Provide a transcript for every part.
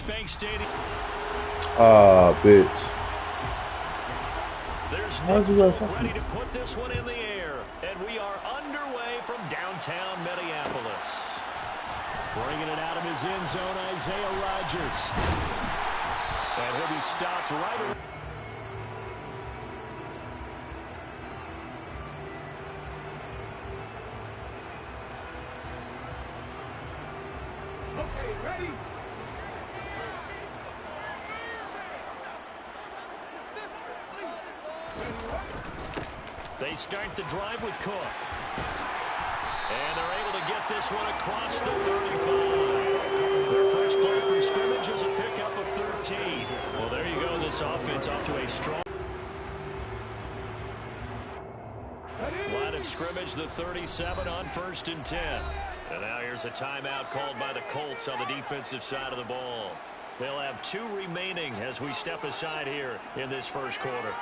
Bank Stadium. Ah, bitch. There's Nick Folk ready to put this one in the air. And we are underway from downtown Minneapolis. Bringing it out of his end zone, Isaiah Rodgers. And he'll be stopped right away. Okay, ready? They start the drive with Cook. And they're able to get this one across the 35. Their first play from scrimmage is a pickup of 13. Well, there you go. This offense off to a strong line of scrimmage, the 37 on 1st and 10. And now here's a timeout called by the Colts on the defensive side of the ball. They'll have 2 remaining as we step aside here in this first quarter.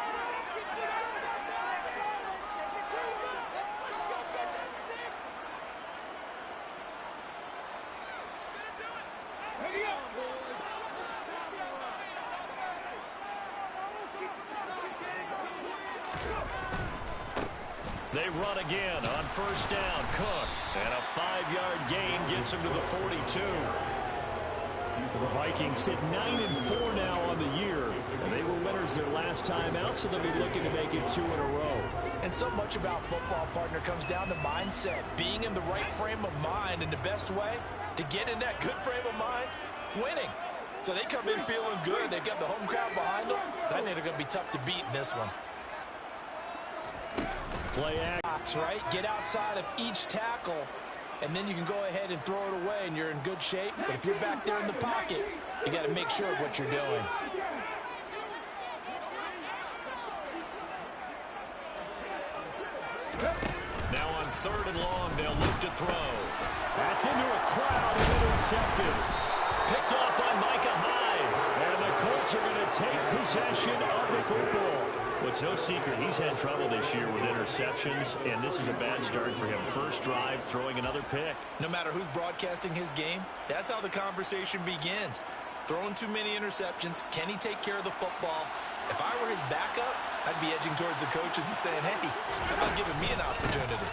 They run again on 1st down. Cook. And a 5-yard gain gets him to the 42. The Vikings sit 9-4 now on the year. And they were winners their last time out, so they'll be looking to make it 2 in a row. And so much about football, partner, comes down to mindset. Being in the right frame of mind, and the best way to get in that good frame of mind, winning. So they come in feeling good. They've got the home crowd behind them. I think they're going to be tough to beat in this one. Play action, right? Get outside of each tackle, and then you can go ahead and throw it away, and you're in good shape. But if you're back there in the pocket, you got to make sure of what you're doing. Now on 3rd and long, they'll look to throw. That's into a crowd and intercepted. Picked off by Micah Hyde. And the Colts are going to take possession of the football. Well, it's no secret he's had trouble this year with interceptions, and this is a bad start for him. First drive, throwing another pick. No matter who's broadcasting his game, that's how the conversation begins. Throwing too many interceptions. Can he take care of the football? If I were his backup, I'd be edging towards the coaches and saying, hey, how about giving me an opportunity?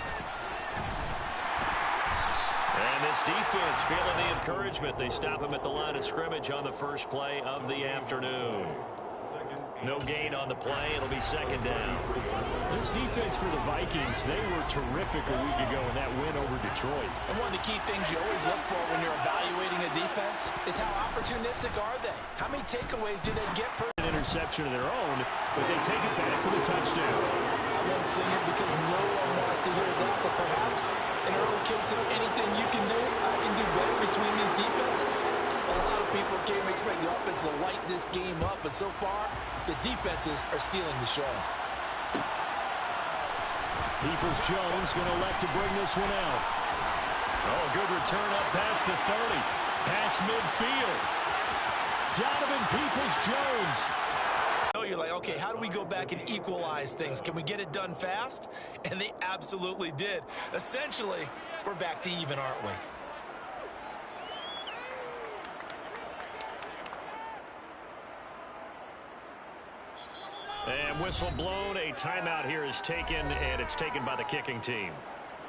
And this defense feeling the encouragement. They stop him at the line of scrimmage on the first play of the afternoon. No gain on the play. It'll be 2nd down. This defense for the Vikings, they were terrific a week ago in that win over Detroit. And one of the key things you always look for when you're evaluating a defense is how opportunistic are they? How many takeaways do they get per an interception of their own, but they take it back for the touchdown. I won't sing it because no one wants to hear that, but perhaps in early case of anything you can do, I can do better between these defenses. A lot of people came expecting the offense to light this game up, but so far, the defenses are stealing the show. Peoples-Jones going to elect to bring this one out. Oh, good return up past the 30. Past midfield. Donovan Peoples-Jones. You're like, okay, how do we go back and equalize things? Can we get it done fast? And they absolutely did. Essentially, we're back to even, aren't we? And whistle blown. A timeout here is taken, and it's taken by the kicking team.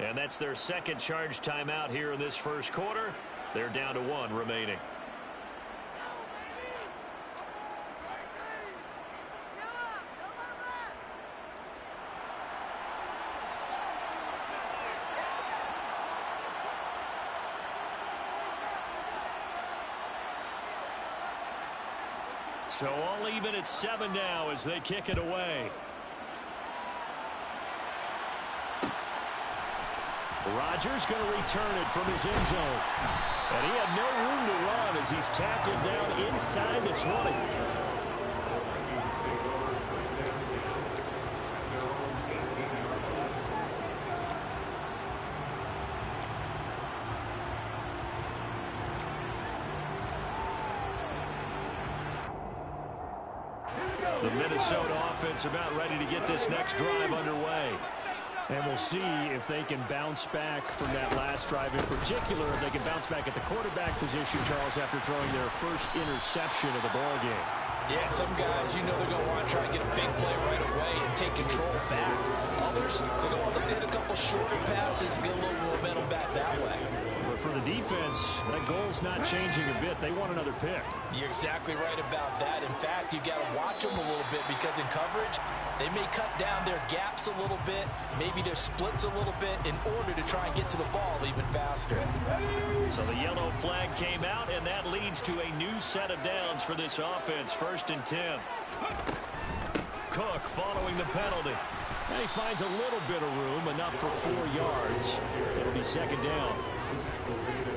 And that's their 2nd charge timeout here in this first quarter. They're down to 1 remaining. So all even at 7 now as they kick it away. Rodgers going to return it from his end zone. And he had no room to run as he's tackled down inside the 20. The Minnesota offense about ready to get this next drive underway. And we'll see if they can bounce back from that last drive, in particular, if they can bounce back at the quarterback position, Charles, after throwing their first interception of the ball game. Yeah, some guys, you know they're going to want to try to get a big play right away and take control back. Others, they're going to want to hit a couple shorter passes and get a little momentum back that way. But for the defense, that goal's not changing a bit. They want another pick. You're exactly right about that. In fact, you got to watch them a little bit because in coverage, they may cut down their gaps a little bit, maybe their splits a little bit in order to try and get to the ball even faster. So the yellow flag came out, and that leads to a new set of downs for this offense. 1st and 10. Cook following the penalty. And he finds a little bit of room, enough for 4 yards. It'll be 2nd down.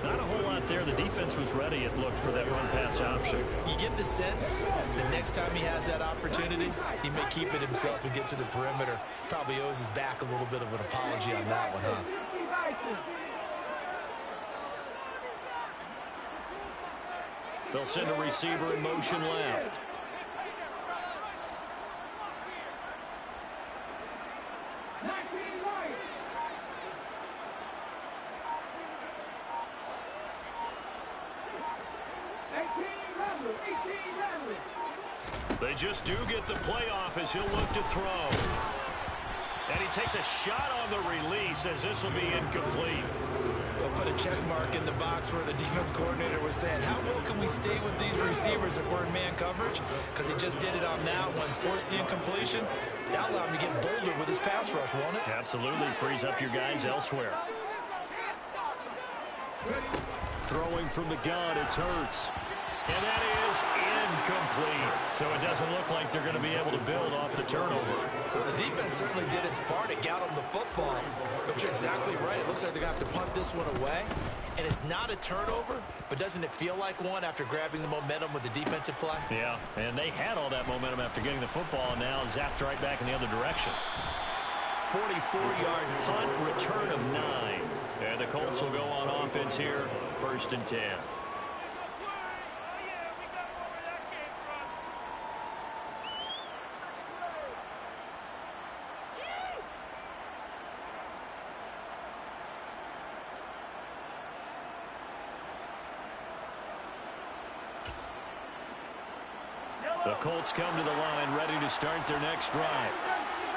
Not a whole lot there. The defense was ready, it looked, for that run-pass option. You get the sense that next time he has that opportunity, he may keep it himself and get to the perimeter. Probably owes his back a little bit of an apology on that one, huh? They'll send a receiver in motion left. They just do get the playoff as he'll look to throw. And he takes a shot on the release as this will be incomplete. They'll put a check mark in the box where the defense coordinator was saying, how well can we stay with these receivers if we're in man coverage? Because he just did it on that one. Force the incompletion. That'll allow him to get bolder with his pass rush, won't it? Absolutely. Frees up your guys elsewhere. Throwing from the gun, it's Hurts. And that is incomplete. So it doesn't look like they're going to be able to build off the turnover. Well, the defense certainly did its part. It got them the football. But you're exactly right. It looks like they're going to have to punt this one away. And it's not a turnover, but doesn't it feel like one after grabbing the momentum with the defensive play? Yeah, and they had all that momentum after getting the football, and now zapped right back in the other direction. 44-yard punt, return of 9. And the Colts will go on offense here, 1st and 10. The Colts come to the line ready to start their next drive.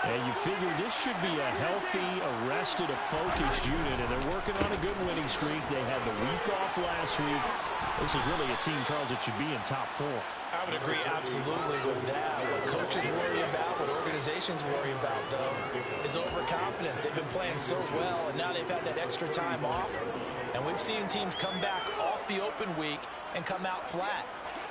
And you figure this should be a healthy, arrested, a focused unit, and they're working on a good winning streak. They had the week off last week. This is really a team, Charles, that should be in top 4. I would agree absolutely with that. What coaches worry about, what organizations worry about, though, is overconfidence. They've been playing so well, and now they've had that extra time off. And we've seen teams come back off the open week and come out flat.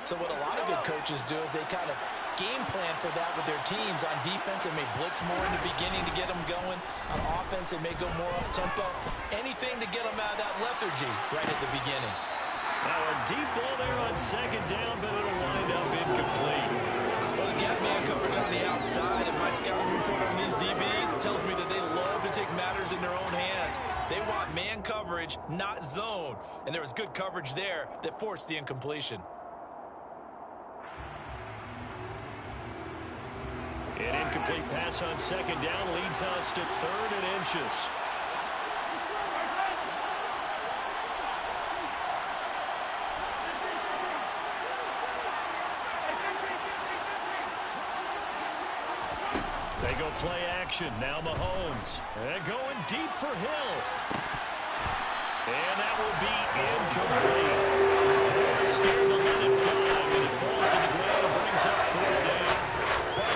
So what a lot of good coaches do is they kind of game plan for that with their teams. On defense, they may blitz more in the beginning to get them going. On offense, they may go more up-tempo. Anything to get them out of that lethargy right at the beginning. Now a deep ball there on 2nd down, but it'll wind up incomplete. Well, they've got man coverage on the outside, and my scouting report on these DBs tells me that they love to take matters in their own hands. They want man coverage, not zone. And there was good coverage there that forced the incompletion. An incomplete pass on 2nd down leads us to 3rd and inches. They go play action. Now Mahomes. And going deep for Hill. And that will be incomplete. It's scared to let it fly, and it falls to the ground and brings up 4th down.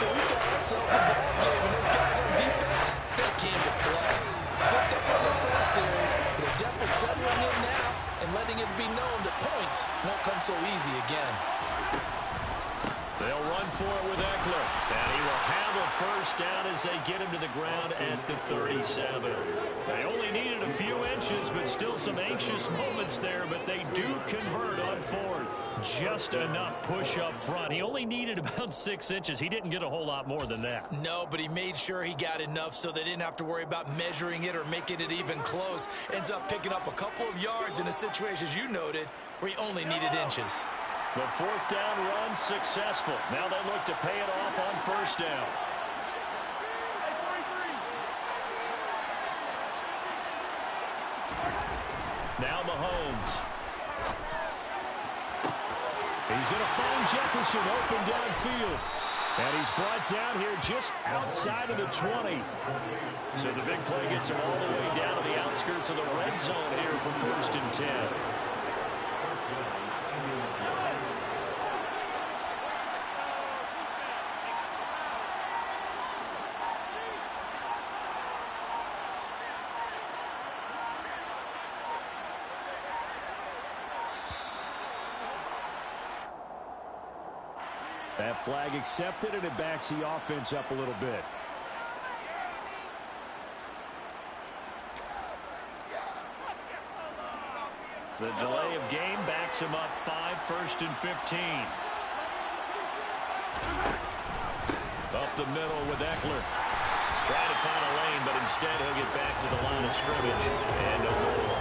We've got ourselves a ball game, and those guys on defense, they came to play. Slipped up on their first series, but they're definitely settling in now and letting it be known that points won't come so easy again. They'll run for it with Eckler. And he will have a 1st down as they get him to the ground at the 37. They only needed a few inches, but still some anxious moments there, but they do convert on 4th. Just enough push up front. He only needed about 6 inches. He didn't get a whole lot more than that. No, but he made sure he got enough so they didn't have to worry about measuring it or making it even close. Ends up picking up a couple of yards in a situation, as you noted, where he only needed inches. The 4th down run successful. Now they look to pay it off on 1st down. Now Mahomes. He's going to find Jefferson open downfield. And he's brought down here just outside of the 20. So the big play gets him all the way down to the outskirts of the red zone here for 1st and 10. That flag accepted, and it backs the offense up a little bit. The delay of game backs him up 5, 1st and 15. Up the middle with Eckler. Trying to find a lane, but instead he'll get back to the line of scrimmage. And no more.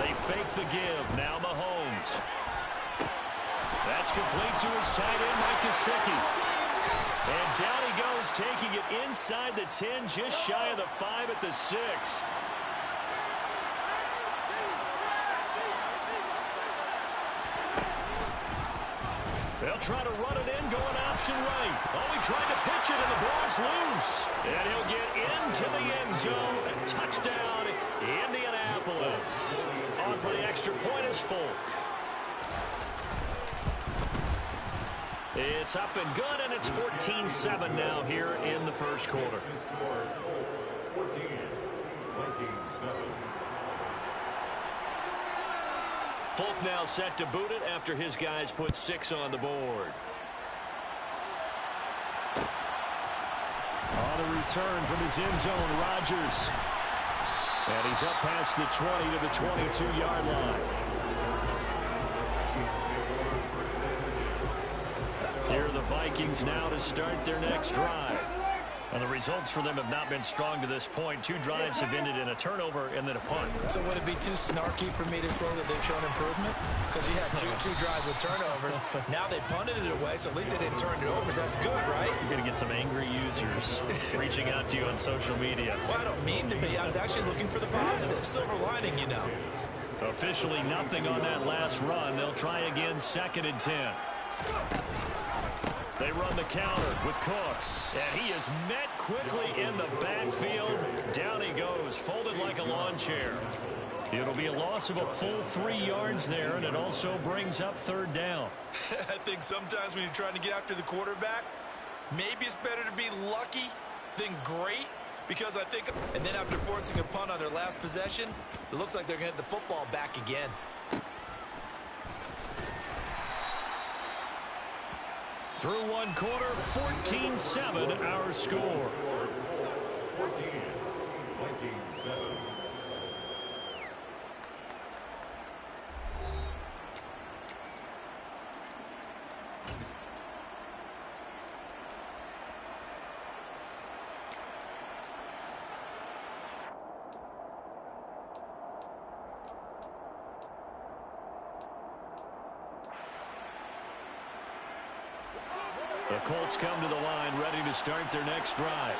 They fake the give. Now Mahomes. That's complete to his tight end, Mike Gesicki. And down he goes, taking it inside the 10, just shy of the 5 at the 6. They'll try to run it in, going option right. Oh, he tried to pitch it, and the ball's loose. And he'll get into the end zone. Touchdown, Indianapolis. On for the extra point is Folk. It's up and good, and it's 14-7 now here in the first quarter. 14, VIkingss 7. Folk now set to boot it after his guys put 6 on the board. On the return from his end zone, Rodgers. And he's up past the 20 to the 22-yard line. Here are the Vikings now to start their next drive. And the results for them have not been strong to this point. 2 drives have ended in a turnover and then a punt. So would it be too snarky for me to say that they've shown improvement? Because you had two drives with turnovers. Now they punted it away, so at least they didn't turn it over. So that's good, right? You're going to get some angry users reaching out to you on social media. Well, I don't mean to be. I was actually looking for the positive. Silver lining, you know. Officially nothing on that last run. They'll try again, 2nd and 10. They run the counter with Cook. And he is met quickly in the backfield. Down he goes, folded like a lawn chair. It'll be a loss of a full 3 yards there, and it also brings up 3rd down. I think sometimes when you're trying to get after the quarterback, maybe it's better to be lucky than great. Because I think, and then after forcing a punt on their last possession, it looks like they're going to get the football back again. Through 1 quarter, 14-7 our score. 14, VIkingss 7. The Colts come to the line, ready to start their next drive.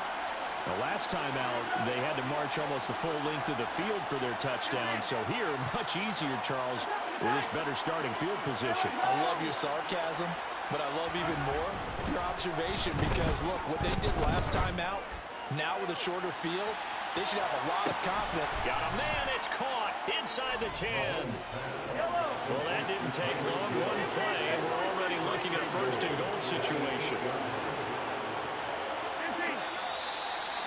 The last time out, they had to march almost the full length of the field for their touchdown. So here, much easier, Charles, with this better starting field position. I love your sarcasm, but I love even more your observation because, look, what they did last time out, now with a shorter field, they should have a lot of confidence. Got a man, it's caught inside the 10. Well, that didn't take long. 1 play, and we're already looking at a 1st and goal situation.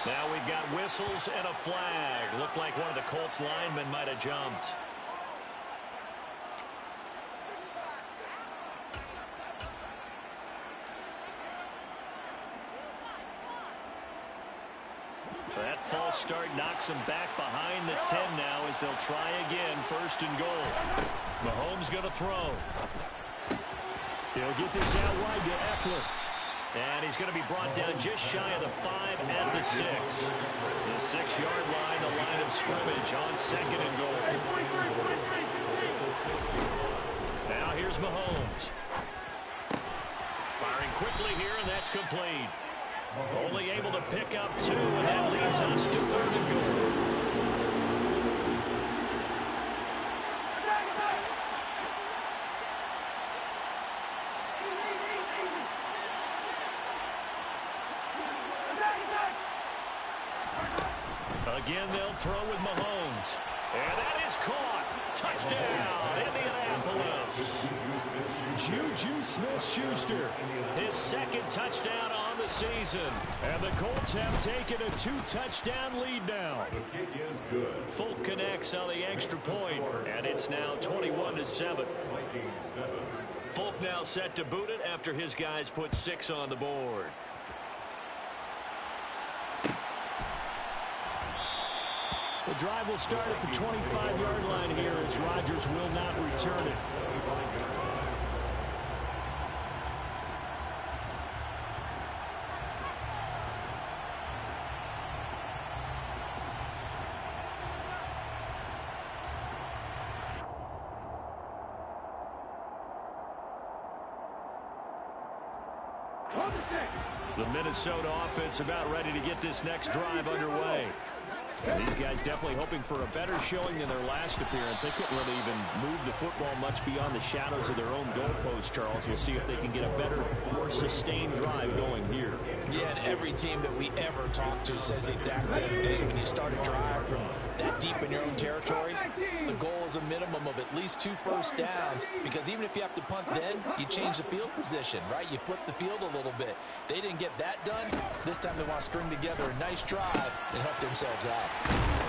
Now we've got whistles and a flag. Looked like one of the Colts linemen might have jumped. That false start knocks him back behind the 10 now as they'll try again, 1st and goal. Mahomes going to throw. He'll get this out wide to Eckler. And he's going to be brought down just shy of the 5 at the 6. The 6-yard line, the line of scrimmage on 2nd and goal. Now here's Mahomes. Firing quickly here, and that's complete. Only able to pick up 2, and that leads us to 3rd and goal. Again, they'll throw with Mahomes. And that is caught. Touchdown, Indianapolis. Juju Smith-Schuster, his 2nd touchdown on the season. And the Colts have taken a 2-touchdown lead now. Folk connects on the extra point, and it's now 21-7. Folk now set to boot it after his guys put 6 on the board. The drive will start at the 25-yard line here as Rodgers will not return it. The Minnesota offense about ready to get this next drive underway. These guys definitely hoping for a better showing than their last appearance. They couldn't really even move the football much beyond the shadows of their own goalpost, Charles. We'll see if they can get a better, more sustained drive going here. Yeah, and every team that we ever talk to says the exact same thing. When you start a drive from that deep in your own territory, the goal is a minimum of at least 2 first downs, because even if you have to punt then, you change the field position, right? You flip the field a little bit. They didn't get that done. This time they want to string together a nice drive and help themselves out.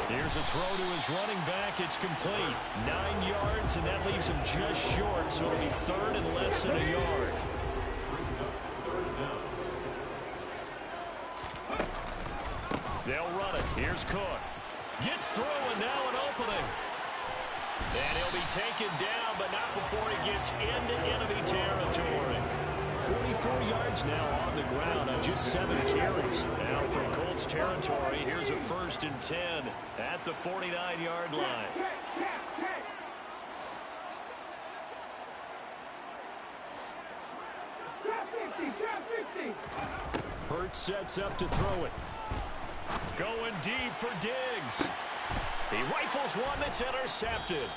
Here's a throw to his running back. It's complete. 9 yards, and that leaves him just short, so it'll be 3rd and less than a yard. They'll run it. Here's Cook. Gets through, and now an opening. And he'll be taken down, but not before he gets into enemy territory. 44 yards now on the ground on just 7 carries. Now from Colts territory, here's a 1st and 10 at the 49-yard line. Hurts sets up to throw it. Going deep for Diggs. He rifles one that's intercepted.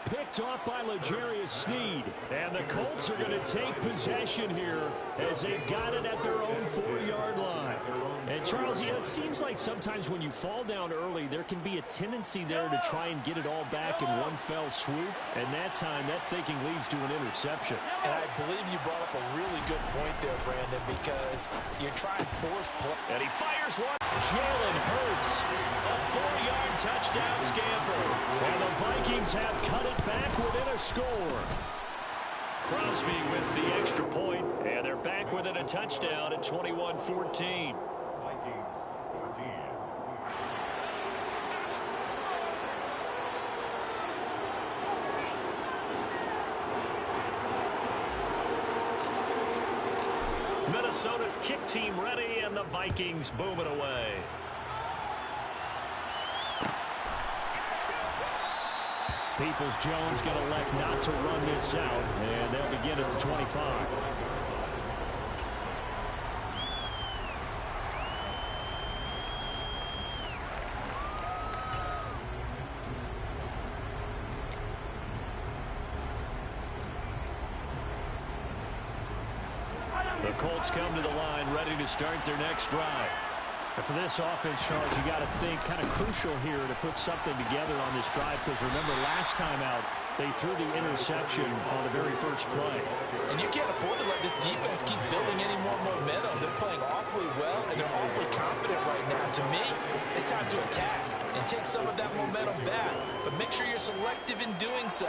Picked off by L'Jarius Sneed. And the Colts are going to take possession here as they've got it at their own 4-yard line. And Charles, you know, it seems like sometimes when you fall down early, there can be a tendency there to try and get it all back in one fell swoop. And that time, that thinking leads to an interception. And I believe you brought up a really good point there, Brandon, because you're trying to force play. And he fires one. Jalen Hurts, a 4-yard touchdown scamper. And the Vikings have cut it back within a score. Crosby with the extra point, and they're back within a touchdown at 21-14. Minnesota's kick team ready, and the Vikings boom it away. Peoples-Jones going to elect not to run this out, and they'll begin at the 25. The Colts come to the line ready to start their next drive. And for this offense, Charles, you got to think kind of crucial here to put something together on this drive, because remember last time out they threw the interception on the very first play. And you can't afford to let this defense keep building any more momentum. They're playing awfully well, and they're awfully confident right now. To me, it's time to attack and take some of that momentum back. But make sure you're selective in doing so.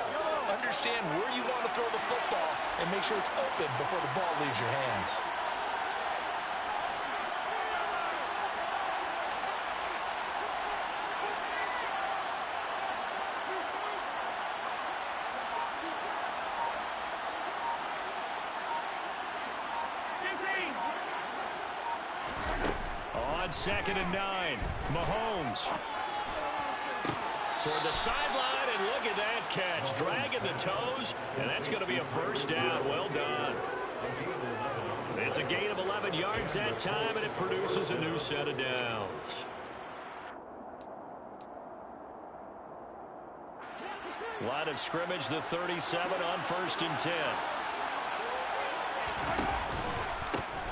Understand where you want to throw the football and make sure it's open before the ball leaves your hands. On 2nd and 9, Mahomes toward the sideline, and look at that catch, dragging the toes, and that's going to be a first down. Well done. It's a gain of 11 yards that time, and it produces a new set of downs. Line of scrimmage, the 37 on 1st and 10.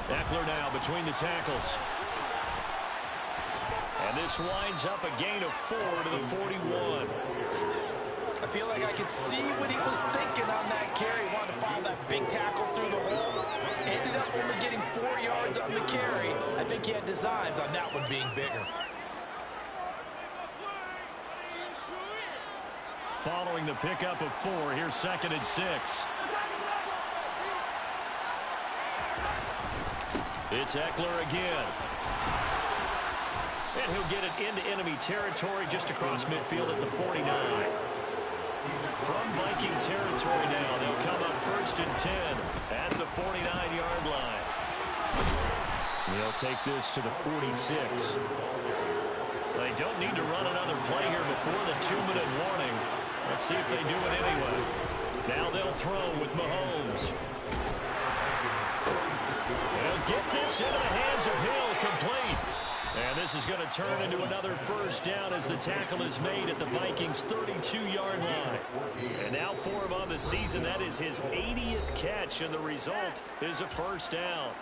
Eckler now between the tackles. And this winds up a gain of 4 to the 41. I feel like I could see what he was thinking on that carry. Wanted to follow that big tackle through the hole. Ended up only getting 4 yards on the carry. I think he had designs on that one being bigger. Following the pickup of 4, here's 2nd and 6. It's Eckler again. And he'll get it into enemy territory just across midfield at the 49. From Viking territory now, they'll come up 1st and 10 at the 49-yard line. They'll take this to the 46. They don't need to run another play here before the 2-minute warning. Let's see if they do it anyway. Now they'll throw with Mahomes. They'll get this into the hands of Hill, complete. And this is going to turn into another 1st down as the tackle is made at the Vikings' 32-yard line. And now for him on the season, that is his 80th catch, and the result is a 1st down.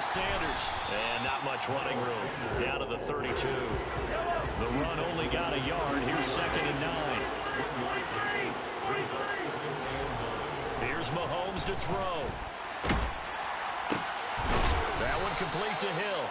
Sanders, and not much running room. Down to the 32. The run only got a yard. Here's 2nd and 9. Here's Mahomes to throw. That one complete to Hill.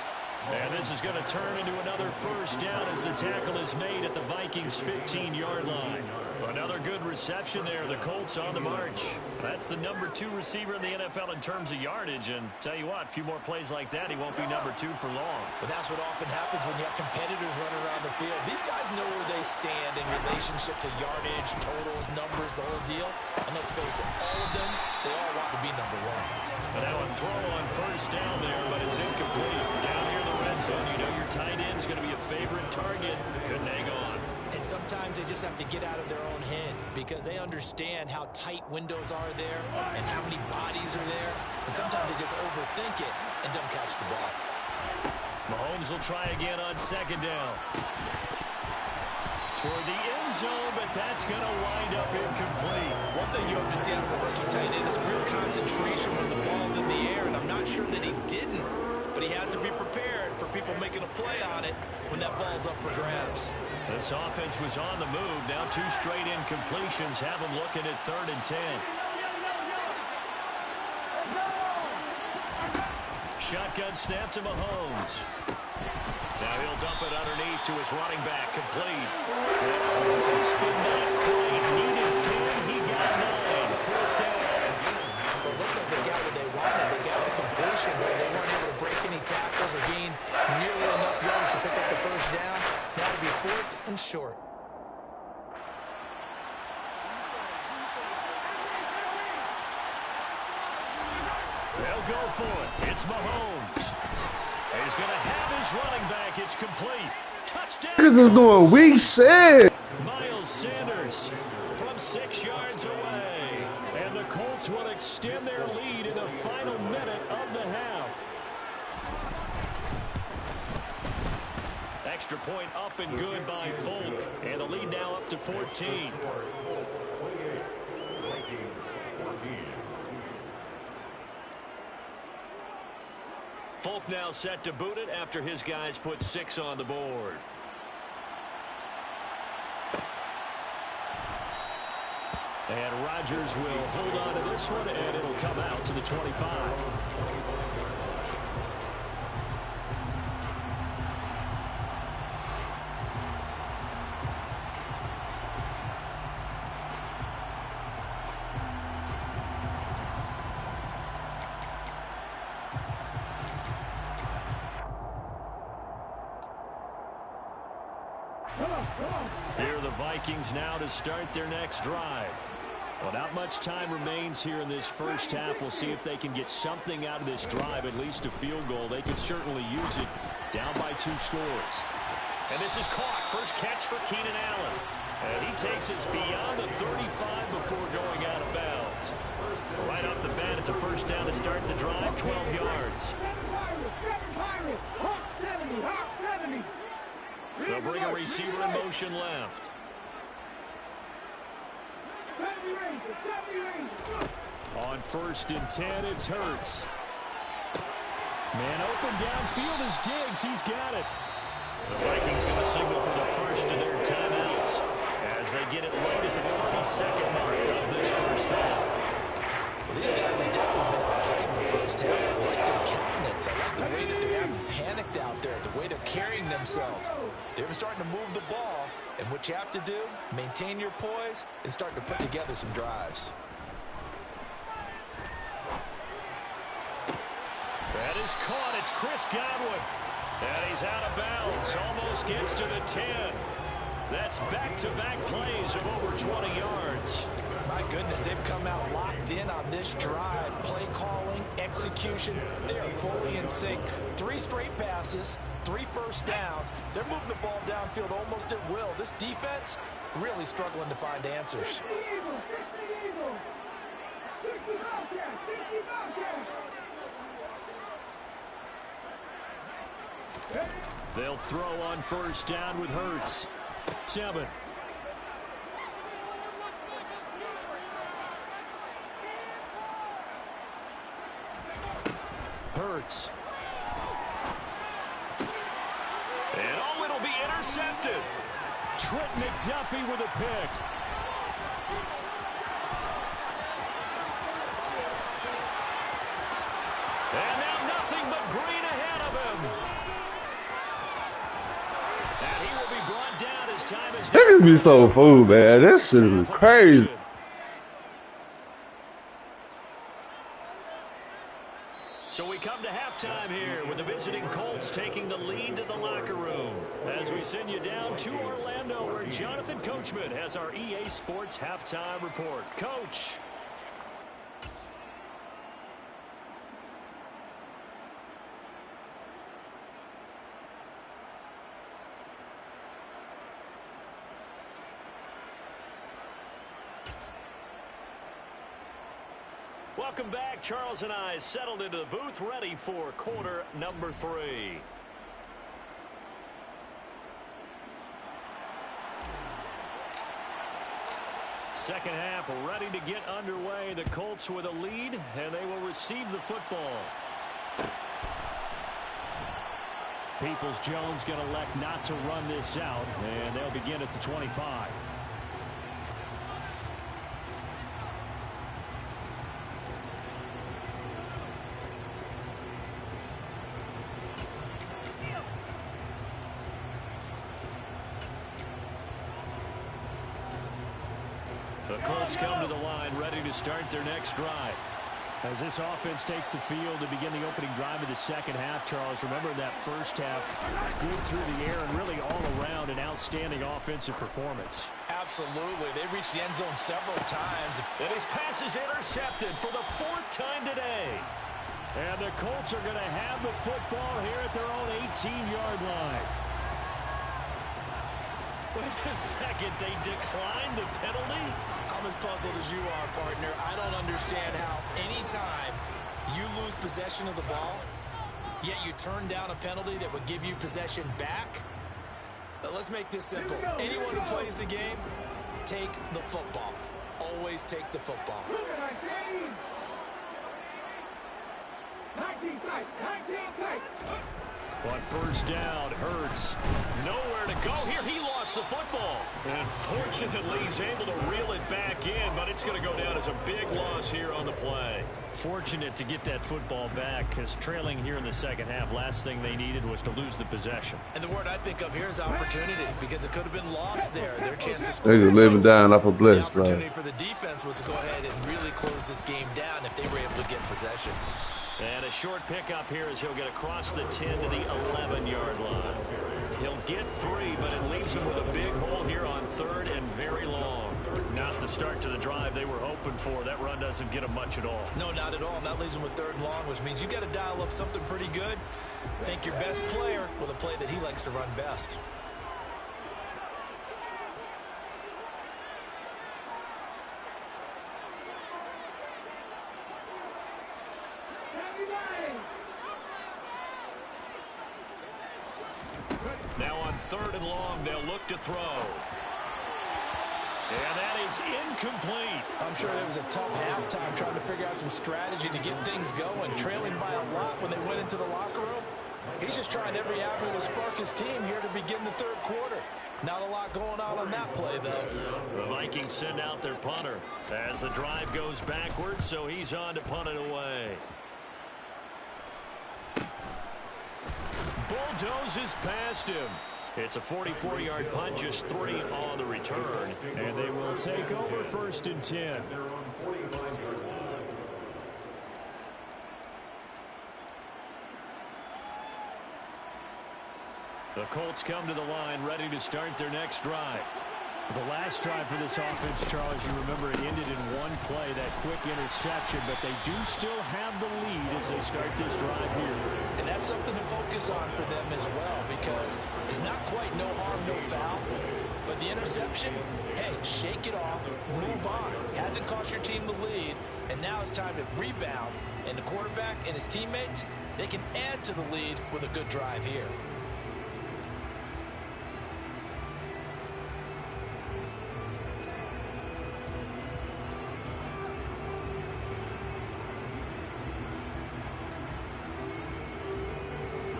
And this is going to turn into another 1st down as the tackle is made at the Vikings' 15-yard line. Another good reception there. The Colts on the march. That's the number 2 receiver in the NFL in terms of yardage. And tell you what, a few more plays like that, he won't be number 2 for long. But that's what often happens when you have competitors running around the field. These guys know where they stand in relationship to yardage, totals, numbers, the whole deal. And let's face it, all of them, they all want to be number 1. And now a throw on 1st down there, but it's incomplete. Down here in the red zone, you know your tight end's going to be a favorite target. Couldn't hang on. And sometimes they just have to get out of their own head because they understand how tight windows are there and how many bodies are there. And sometimes they just overthink it and don't catch the ball. Mahomes will try again on 2nd down. Toward the end zone, but that's going to wind up incomplete. One thing you have to see out of a rookie tight end is real concentration when the ball's in the air, and I'm not sure that he didn't, but he has to be prepared for people making a play on it when that ball's up for grabs. This offense was on the move. Now 2 straight incompletions have them looking at 3rd and 10. Shotgun snap to Mahomes. Now he'll dump it underneath to his running back. Complete. Spin not quite. Needed 10. He got 9. 4th down. Well, it looks like they got what they wanted. They got the completion, but they weren't able to break any tackles or gain nearly enough yards to pick up the 1st down. Now to be 4th and short. They'll go for it. It's Mahomes. He's going to have his running back. It's complete. Touchdown. This is doing weak shit. Miles Sanders from 6 yards away. And the Colts will extend their lead in the final minute of the half. Extra point up and good by Folk. And the lead now up to 14. Folk now set to boot it after his guys put 6 on the board. And Rodgers will hold on to this one, and it'll come out to the 25. Here are the Vikings now to start their next drive. Well, not much time remains here in this first half. We'll see if they can get something out of this drive, at least a field goal. They could certainly use it. Down by 2 scores. And this is caught. First catch for Keenan Allen. And he takes us beyond the 35 before going out of bounds. Right off the bat, it's a first down to start the drive, 12 yards. They'll bring a receiver in motion left. On 1st and 10, it's Hurts. Man open downfield is Diggs. He's got it. The Vikings going to signal for the first of their timeouts as they get it late at the 32nd mark of this first half. Well, these guys have definitely been outplayed in the first half. I like their countenance. I like the way that they're having panicked out there, the way they're carrying themselves. They're starting to move the ball, and what you have to do, maintain your poise and start to put together some drives. That is caught. It's Chris Godwin. And he's out of bounds. Almost gets to the 10. That's back-to-back plays of over 20 yards. My goodness, they've come out locked in on this drive. Play calling, execution, they are fully in sync. 3 straight passes, 3 first downs. They're moving the ball downfield almost at will. This defense really struggling to find answers. They'll throw on first down with Hurts. 7. Hurts. And oh, it'll be intercepted. Trent McDuffie with a pick. And now nothing but green ahead of him. And he will be brought down as time is That can be so fool, man. This shit is crazy. So we come to halftime here with the visiting Colts taking the lead to the locker room. As we send you down to Orlando where Jonathan Coachman has our EA Sports halftime report. Coach. Welcome back. Charles and I settled into the booth, ready for quarter number 3. Second half ready to get underway. The Colts with a lead, and they will receive the football. Peoples-Jones going to elect not to run this out, and they'll begin at the 25. The Colts come to the line ready to start their next drive. As this offense takes the field to begin the opening drive of the second half, Charles, remember that first half, good through the air and really all around an outstanding offensive performance. Absolutely. They reached the end zone several times. And his pass is intercepted for the 4th time today. And the Colts are going to have the football here at their own 18-yard line. Wait a second, they declined the penalty? I'm as puzzled as you are, partner. I don't understand how anytime you lose possession of the ball, yet you turn down a penalty that would give you possession back. Let's make this simple. Anyone who plays the game, take the football. Always take the football. 19 On first down, Hurts. Nowhere to go here. He lost the football. And fortunately, he's able to reel it back in, but it's going to go down as a big loss here on the play. Fortunate to get that football back, because trailing here in the second half, last thing they needed was to lose the possession. And the word I think of here is opportunity, because it could have been lost there. Their chance to score. They just living down off a blitz, The opportunity for the defense was to go ahead and really close this game down if they were able to get possession. And a short pickup here as he'll get across the 10 to the 11-yard line. He'll get 3, but it leaves him with a big hole here on 3rd and very long. Not the start to the drive they were hoping for. That run doesn't get him much at all. No, not at all. And that leaves him with 3rd and long, which means you got to dial up something pretty good. Think your best player with a play that he likes to run best. Now on 3rd and long, they'll look to throw. And that is incomplete. I'm sure it was a tough halftime trying to figure out some strategy to get things going, trailing by a lot when they went into the locker room. He's just trying every avenue to spark his team here to begin the 3rd quarter. Not a lot going on that play, though. The Vikings send out their punter as the drive goes backwards, so he's on to punt it away. Bulldozes past him. It's a 44-yard punt, just 3 on the return. And they will take over 1st and 10. The Colts come to the line, ready to start their next drive. The last drive for this offense, Charles, you remember it ended in one play, that quick interception, but they do still have the lead as they start this drive here. And that's something to focus on for them as well, because it's not quite no harm, no foul, but the interception, hey, shake it off, move on. Hasn't cost your team the lead, and now it's time to rebound. And the quarterback and his teammates, they can add to the lead with a good drive here.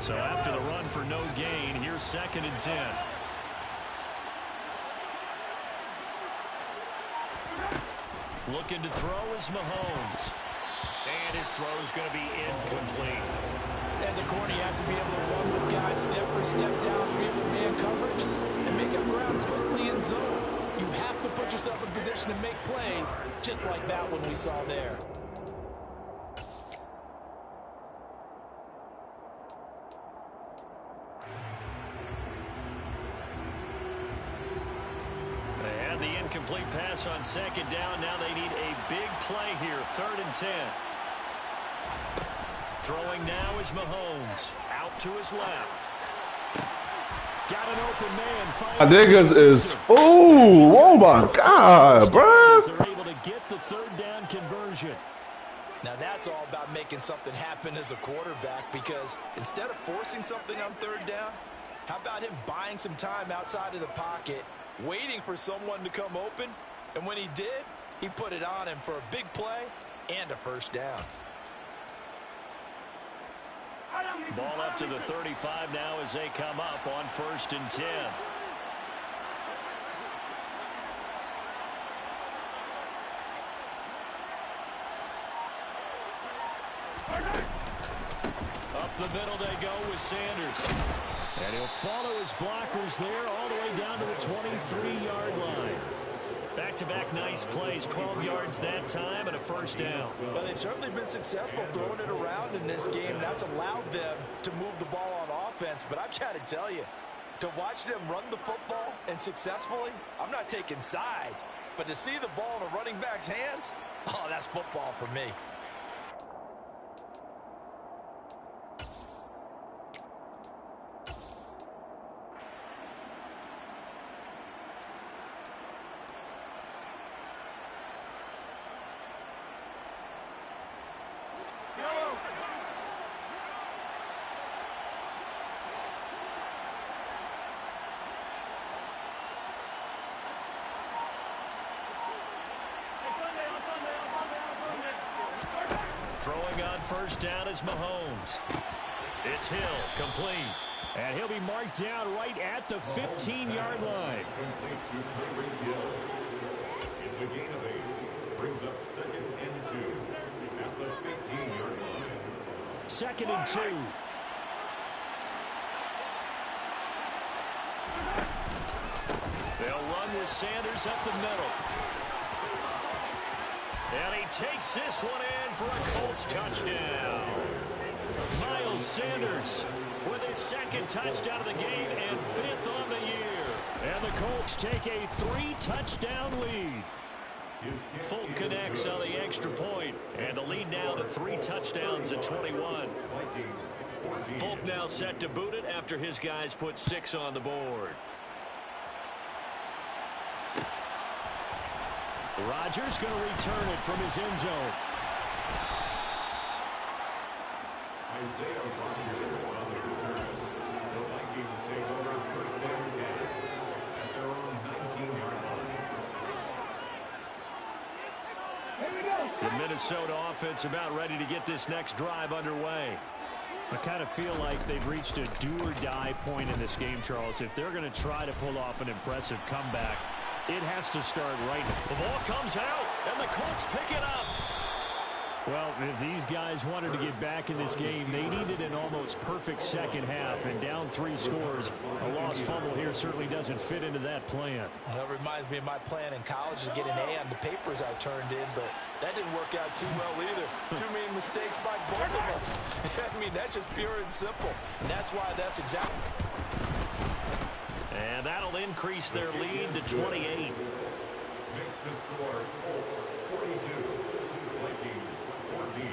So after the run for no gain, here's 2nd and 10. Looking to throw is Mahomes. And his throw is going to be incomplete. As a corner, you have to be able to run with guys step for step downfield with man coverage and make up ground quickly in zone. You have to put yourself in position to make plays, just like that one we saw there. Incomplete pass on 2nd down. Now they need a big play here. 3rd and 10. Throwing now is Mahomes. Out to his left. Got an open man. Niggas is oh my God, bro. They're able to get the 3rd down conversion. Now that's all about making something happen as a quarterback, because instead of forcing something on 3rd down, how about him buying some time outside of the pocket, waiting for someone to come open, and when he did, he put it on him for a big play and a 1st down. Ball up to the 35 now as they come up on 1st and 10. Up the middle they go with Sanders. And he'll follow his blockers there all the way down to the 23-yard line. Back-to-back nice plays, 12 yards that time and a 1st down. Well, they've certainly been successful throwing it around in this game. That's allowed them to move the ball on offense. But I've got to tell you, to watch them run the football and successfully, I'm not taking sides. But to see the ball in a running back's hands, oh, that's football for me. Throwing on 1st down is Mahomes. It's Hill, complete. And he'll be marked down right at the 15-yard line. It's a gain of 8. Brings up 2nd and 2 at the 15-yard line. 2nd and 2. They'll run with Sanders up the middle. And he takes this one in for a Colts touchdown. Miles Miles Sanders with his second touchdown of the game and 5th on the year. And the Colts take a 3-touchdown lead. Folk connects on the extra point, and the lead now to 3 touchdowns at 21. Folk now set to boot it after his guys put 6 on the board. Rodgers going to return it from his end zone. Isaiah Rodgers on the return. The Vikings take over first and 10 at their own 19-yard line. The Minnesota offense about ready to get this next drive underway. I kind of feel like they've reached a do-or-die point in this game, Charles. If they're going to try to pull off an impressive comeback, it has to start right. The ball comes out, and the Colts pick it up. Well, if these guys wanted to get back in this game, they needed an almost perfect second half, and down 3 scores. A lost fumble here certainly doesn't fit into that plan. That reminds me of my plan in college to get an A on the papers I turned in, but that didn't work out too well either. Too many mistakes by both of us. I mean, that's just pure and simple. And that's why that's exactly. And that'll increase their lead to 28. Makes the score Colts 42, Vikings 14.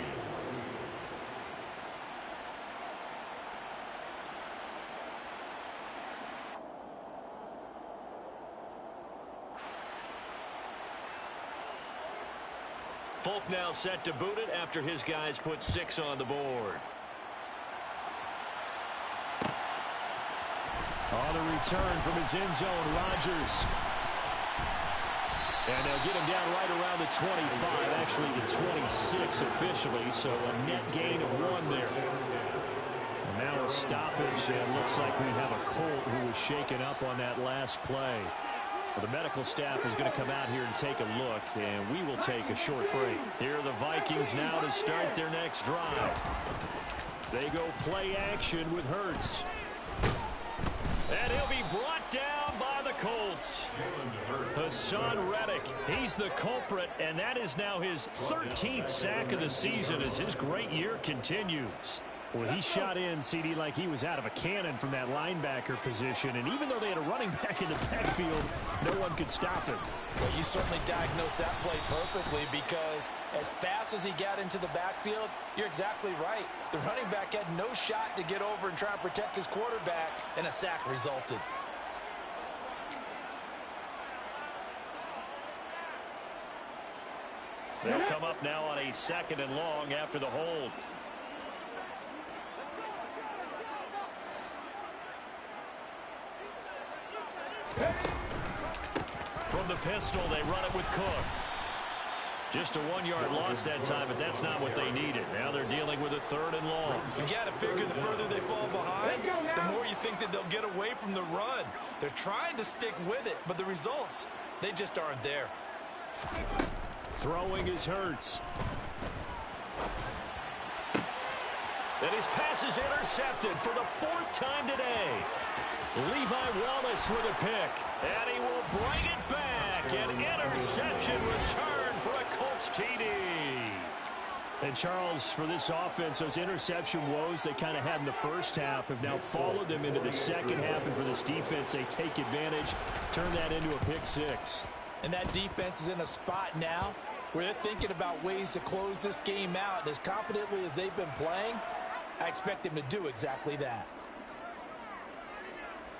Folk now set to boot it after his guys put 6 on the board. On the return from his end zone, Rodgers. And they'll get him down right around the 25, actually the 26 officially, so a net gain of 1 there. And now a stoppage, and looks like we have a Colt who was shaken up on that last play. Well, the medical staff is going to come out here and take a look, and we will take a short break. Here are the Vikings now to start their next drive. They go play action with Hurts. And he'll be brought down by the Colts. Hassan Reddick, he's the culprit, and that is now his 13th sack of the season as his great year continues. Well, he shot in, CD, like he was out of a cannon from that linebacker position, and even though they had a running back in the backfield, no one could stop him. Well, you certainly diagnosed that play perfectly because as fast as he got into the backfield, you're exactly right. The running back had no shot to get over and try and protect his quarterback, and a sack resulted. They'll come up now on a 2nd and long after the hold. From the pistol, they run it with Cook. Just a 1-yard loss that time, but that's not what they needed. Now they're dealing with a 3rd and long. You got to figure the further they fall behind, the more you think that they'll get away from the run. They're trying to stick with it, but the results, they just aren't there. Throwing is Hurts. And his pass is intercepted for the 4th time today. Levi Wallace with a pick. And he will bring it back. An interception return for a Colts TD. And Charles, for this offense, those interception woes they kind of had in the first half have now followed them into the second half. And for this defense, they take advantage, turn that into a pick 6. And that defense is in a spot now where they're thinking about ways to close this game out. And as confidently as they've been playing, I expect them to do exactly that.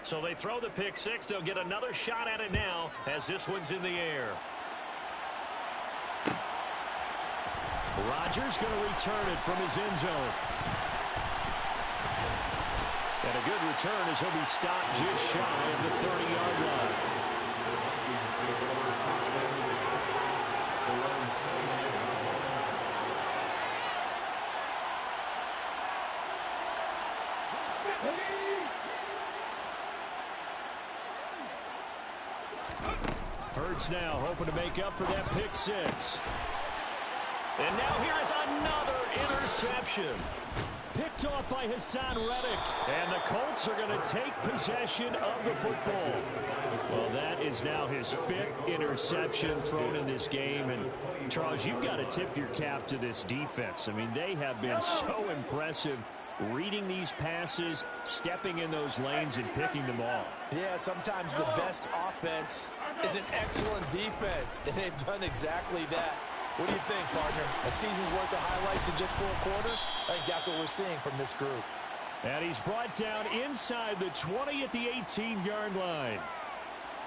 So they throw the pick 6. They'll get another shot at it now as this one's in the air. Rodgers going to return it from his end zone. And a good return as he'll be stopped just shy of the 30-yard line. Hurts now hoping to make up for that pick 6. And now here is another interception. Picked off by Hassan Reddick. And the Colts are going to take possession of the football. Well, that is now his 5th interception thrown in this game. And, Charles, you've got to tip your cap to this defense. I mean, they have been so impressive reading these passes, stepping in those lanes, and picking them off. Yeah, sometimes the best offense is an excellent defense, and they've done exactly that. What do you think, partner? A season's worth of highlights in just 4 quarters? I think that's what we're seeing from this group. And he's brought down inside the 20 at the 18-yard line.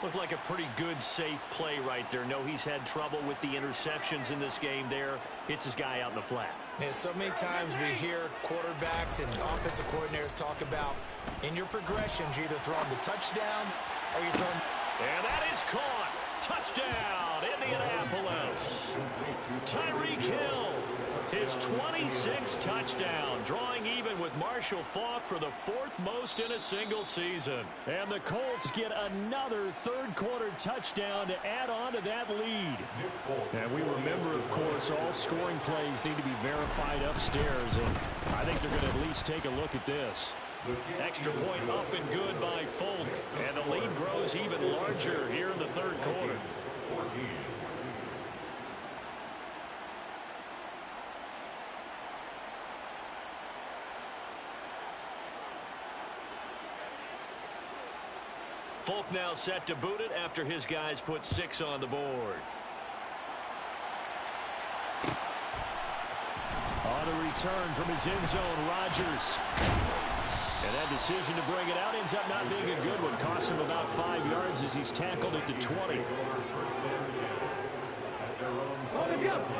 Looked like a pretty good, safe play right there. No, he's had trouble with the interceptions in this game there. Hits his guy out in the flat. Yeah, so many times we hear quarterbacks and offensive coordinators talk about in your progressions, you're either throwing the touchdown or you're throwing... And that is caught. Touchdown, Indianapolis. Tyreek Hill, his 26th touchdown, drawing even with Marshall Faulk for the 4th most in a single season. And the Colts get another third-quarter touchdown to add on to that lead. And we remember, of course, all scoring plays need to be verified upstairs, and I think they're going to at least take a look at this. Extra point up and good by Folk, and the lead grows even larger here in the third quarter. Folk now set to boot it after his guys put 6 on the board. On the return from his end zone, Rodgers. And that decision to bring it out ends up not being a good one. Cost him about 5 yards as he's tackled at the 20.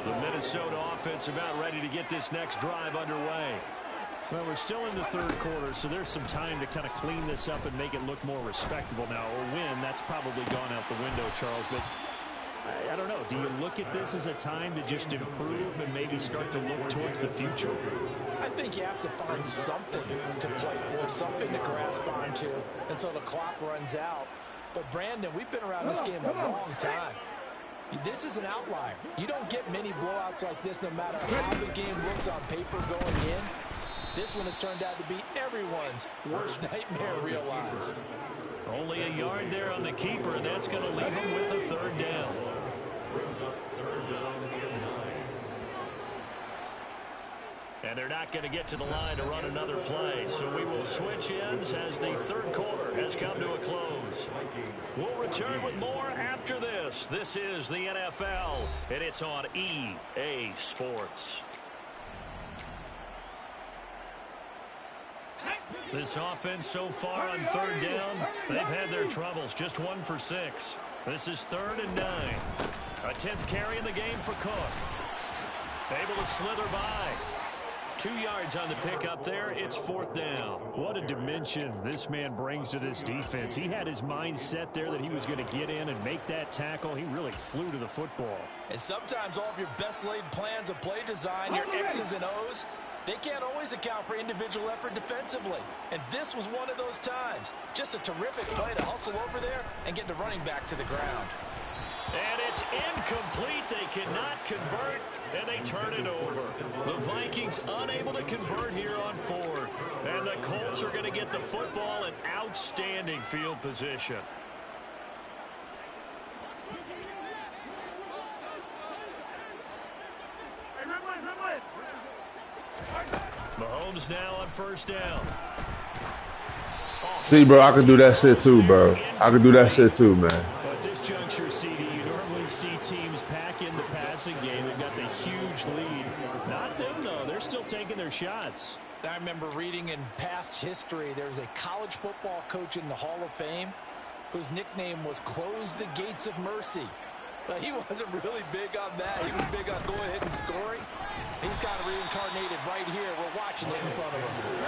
The Minnesota offense about ready to get this next drive underway. Well, we're still in the third quarter, so there's some time to kind of clean this up and make it look more respectable now. A win, that's probably gone out the window, Charles, but I don't know. Do you look at this as a time to just improve and maybe start to look towards the future? I think you have to find something to play for, something to grasp onto until the clock runs out. But, Brandon, we've been around this game a long time. This is an outlier. You don't get many blowouts like this no matter how the game looks on paper going in. This one has turned out to be everyone's worst nightmare realized. Only a yard there on the keeper, and that's going to leave him with a third down. And they're not going to get to the line to run another play, so we will switch ends as the third quarter has come to a close. We'll return with more after this. This is the NFL, and it's on EA Sports. This offense so far on third down, they've had their troubles. Just 1 for 6. This is 3rd and 9. A 10th carry in the game for Cook. Able to slither by. 2 yards on the pickup there. It's 4th down. What a dimension this man brings to this defense. He had his mind set there that he was going to get in and make that tackle. He really flew to the football. And sometimes all of your best laid plans of play design, your X's and O's, they can't always account for individual effort defensively. And this was one of those times. Just a terrific play to hustle over there and get the running back to the ground. And it's incomplete. They cannot convert, and they turn it over. The Vikings unable to convert here on 4th. And the Colts are going to get the football in outstanding field position. Mahomes now on 1st down. See, bro, I can do that shit too, bro. I can do that shit too, man. At this juncture, CD, you normally see teams pack in the passing game. They've got the huge lead. Not them, though. They're still taking their shots. I remember reading in past history, there was a college football coach in the Hall of Fame whose nickname was Close the Gates of Mercy. But he wasn't really big on that. He was big on go ahead and scoring. He's got it reincarnated right here. We're watching it in front of us.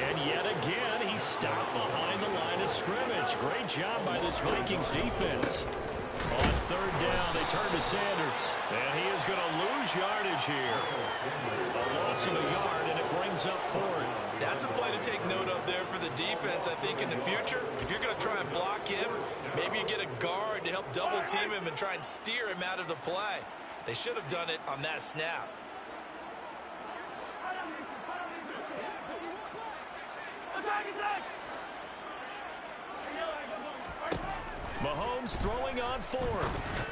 And yet again, he stopped behind the line of scrimmage. Great job by this Vikings defense. On 3rd down, they turn to Sanders. And he is going to lose yardage here. A loss of a yard, and it brings up 4th. That's a play to take note of there for the defense, I think, in the future. If you're going to try and block him, maybe you get a guard to help double-team him and try and steer him out of the play. They should have done it on that snap. Mahomes throwing on 4th.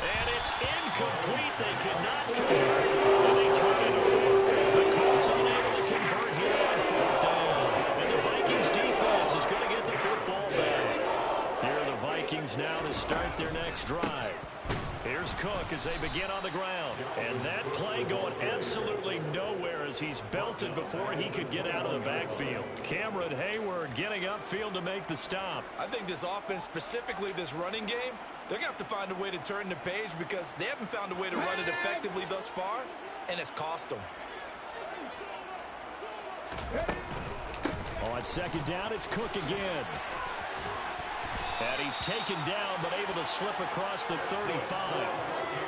And it's incomplete. They cannot convert. And they turn it over. The Colts on next drive. Here's Cook as they begin on the ground. And that play going absolutely nowhere as he's belted before he could get out of the backfield. Cameron Hayward getting upfield to make the stop. I think this offense, specifically this running game, they're going to have to find a way to turn the page because they haven't found a way to run it effectively thus far, and it's cost them. On second down, it's Cook again. And he's taken down, but able to slip across the 35.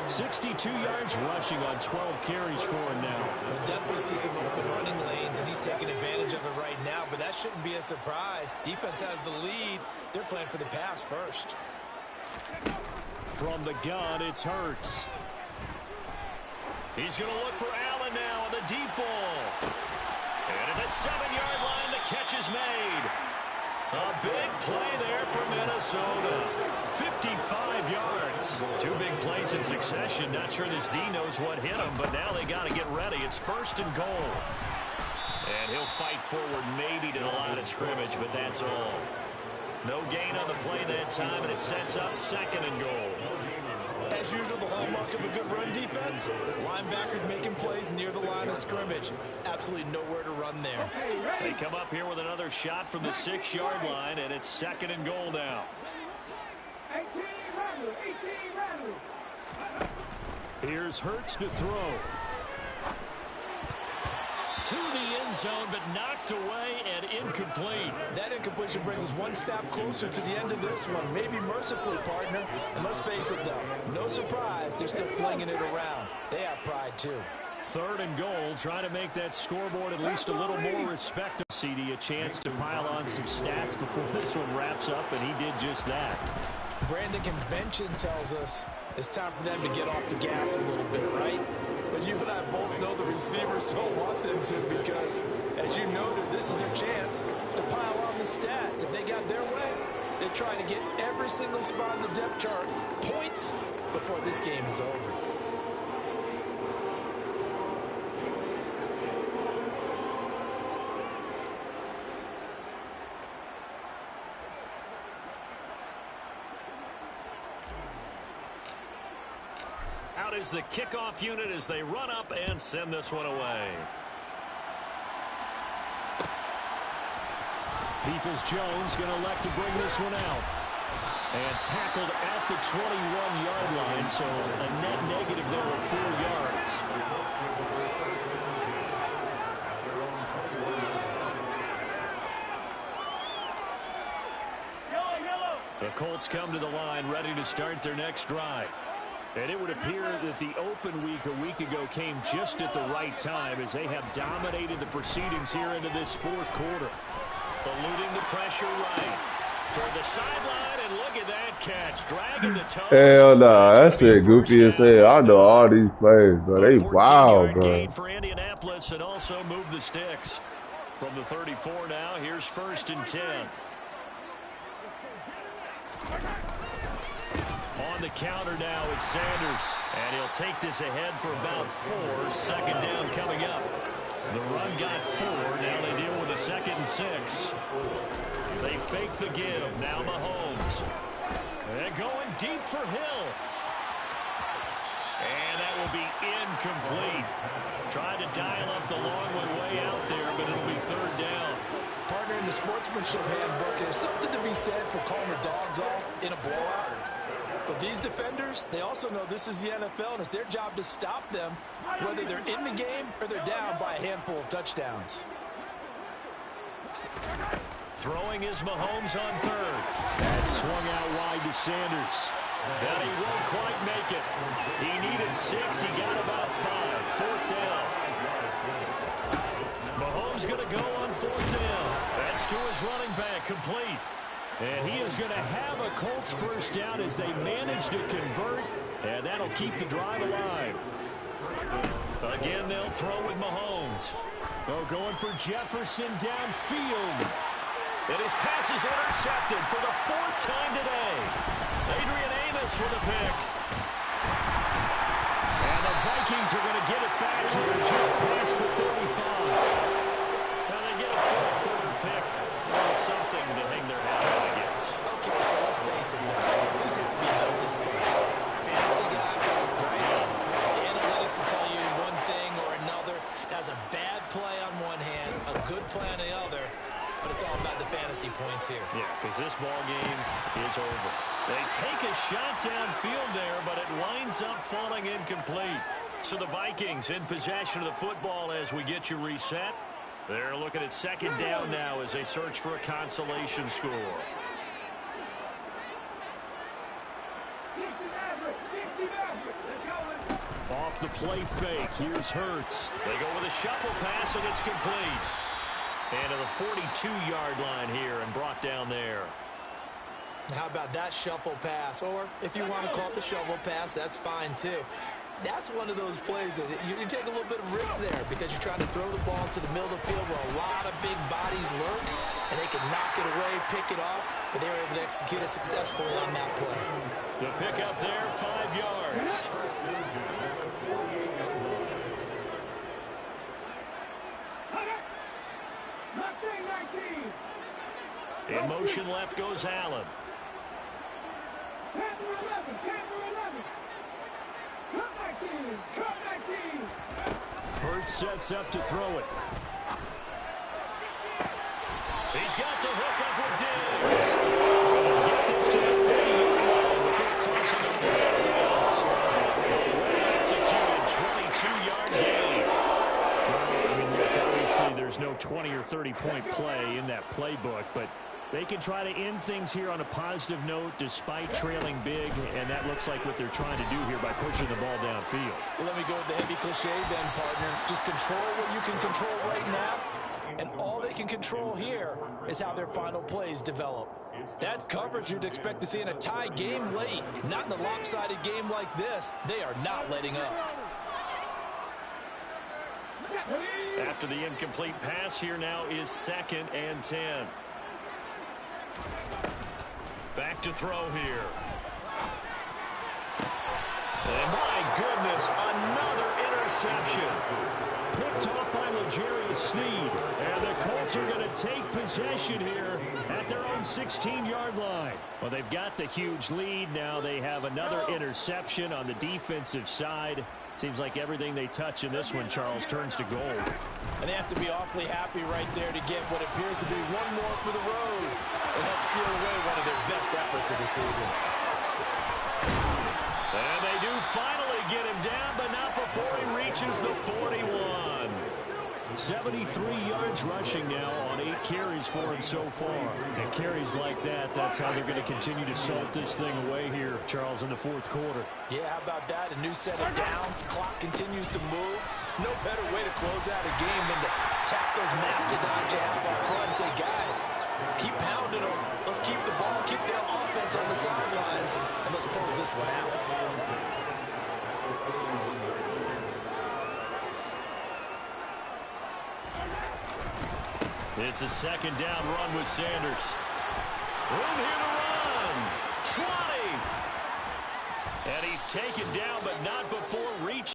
62 yards rushing on 12 carries for him now. We'll definitely see some open running lanes, and he's taking advantage of it right now, but that shouldn't be a surprise. Defense has the lead. They're playing for the pass first. From the gun, it's Hurts. He's going to look for Allen now on the deep ball. And at the 7-yard line, the catch is made. A big play there for Minnesota. 55 yards. Two big plays in succession. Not sure this D knows what hit him, but now they got to get ready. It's 1st and goal. And he'll fight forward maybe to the line of scrimmage, but that's all. No gain on the play that time, and it sets up 2nd and goal. As usual, the hallmark of a good run defense, linebackers making plays near the line of scrimmage. Absolutely nowhere to run there. They come up here with another shot from the 6-yard line, and it's 2nd and goal now. Here's Hurts to throw. To the end zone, but knocked away and incomplete. That incompletion brings us one step closer to the end of this one. Maybe mercifully, partner. And let's face it, though. No surprise, they're still flinging it around. They have pride, too. 3rd and goal. Trying to make that scoreboard at least a little more respectable. CD a chance to pile on some stats before this one wraps up, and he did just that. Brandon, convention tells us it's time for them to get off the gas a little bit, right? But you and I both know the receivers don't want them to because, as you noted, this is their chance to pile on the stats. If they got their way, they try to get every single spot in the depth chart points before this game is over. Out is the kickoff unit as they run up and send this one away. Peoples-Jones going to elect to bring this one out. And tackled at the 21-yard line, so a net negative there of 4 yards. The Colts come to the line ready to start their next drive. And it would appear that the open week a week ago came just at the right time as they have dominated the proceedings here into this 4th quarter. Eluding the pressure right. Toward the sideline, and look at that catch. Dragging the toes. Hell nah, that shit goofy as hell. I know all these plays, bro. They wild, bro. Gain for Indianapolis and also move the sticks. From the 34 now, here's 1st and 10. On the counter now, it's Sanders. And he'll take this ahead for about 4. 2nd down coming up. The run got 4. Now they deal with a 2nd and 6. They fake the give. Now Mahomes. They're going deep for Hill. And that will be incomplete. Trying to dial up the long one way out there, but it'll be 3rd down. Partner, in the sportsmanship handbook, there's something to be said for calling the dogs off in a blowout. But these defenders, they also know this is the NFL, and it's their job to stop them, whether they're in the game or they're down by a handful of touchdowns. Throwing is Mahomes on 3rd. That swung out wide to Sanders. And he won't quite make it. He needed 6. He got about 5. 4th down. Mahomes going to go on 4th down. That's to his running back, complete. And he is going to have a Colts 1st down as they manage to convert, and that'll keep the drive alive. Again, they'll throw with Mahomes. They're going for Jefferson downfield. And his pass is intercepted for the 4th time today. Adrian Amos with a pick. And the Vikings are going to get it back here just past the 35. Now they get a 4th quarter pick. Well, something to hang their hat on, I guess. Okay, so let's face it now. Who's happy about this play? points here. Yeah, because this ball game is over. They take a shot downfield there, but it winds up falling incomplete. So the Vikings in possession of the football as we get you reset. They're looking at second down now as they search for a consolation score. Off the play fake, here's Hurts. They go with a shuffle pass, and it's complete. And to the 42-yard line here and brought down there. How about that shuffle pass? Or if you want to call it the shovel pass, that's fine too. That's one of those plays that you take a little bit of risk there because you're trying to throw the ball to the middle of the field where a lot of big bodies lurk, and they can knock it away, pick it off, but they were able to execute it successfully on that play. The pickup there, 5 yards. In motion left goes Allen. Hurts sets up to throw it. He's got the hook up with Diggs. Get this to the 30-yard line before crossing over the bounds. Well executed 22-yard gain. I mean, look, obviously there's no 20 or 30-point play in that playbook, but they can try to end things here on a positive note despite trailing big, and that looks like what they're trying to do here by pushing the ball downfield. Well, let me go with the heavy cliche then, partner. Just control what you can control right now, and all they can control here is how their final plays develop. That's coverage you'd expect to see in a tie game late. Not in a lopsided game like this. They are not letting up. After the incomplete pass, here now is 2nd and 10. Back to throw here. And my goodness, another interception. Picked off by L'Jarius Sneed. And the Colts are going to take possession here at their own 16-yard line. Well, they've got the huge lead. Now they have another interception on the defensive side. Seems like everything they touch in this one, Charles, turns to gold. And they have to be awfully happy right there to get what appears to be one more for the road and help seal away one of their best efforts of the season. And they do finally get him down, but not before he reaches the 41. 73 yards rushing now on 8 carries for him so far. And carries like that, that's how they're going to continue to salt this thing away here, Charles, in the 4th quarter. Yeah, how about that? A new set of downs. Clock continues to move. No better way to close out a game than to tap those mastodons you have up front and say, guys, keep pounding them. Let's keep the ball, keep their offense on the sidelines, and let's close this one out. It's a 2nd down run with Sanders. Room here to run. 20. And he's taken down, but not before reaching.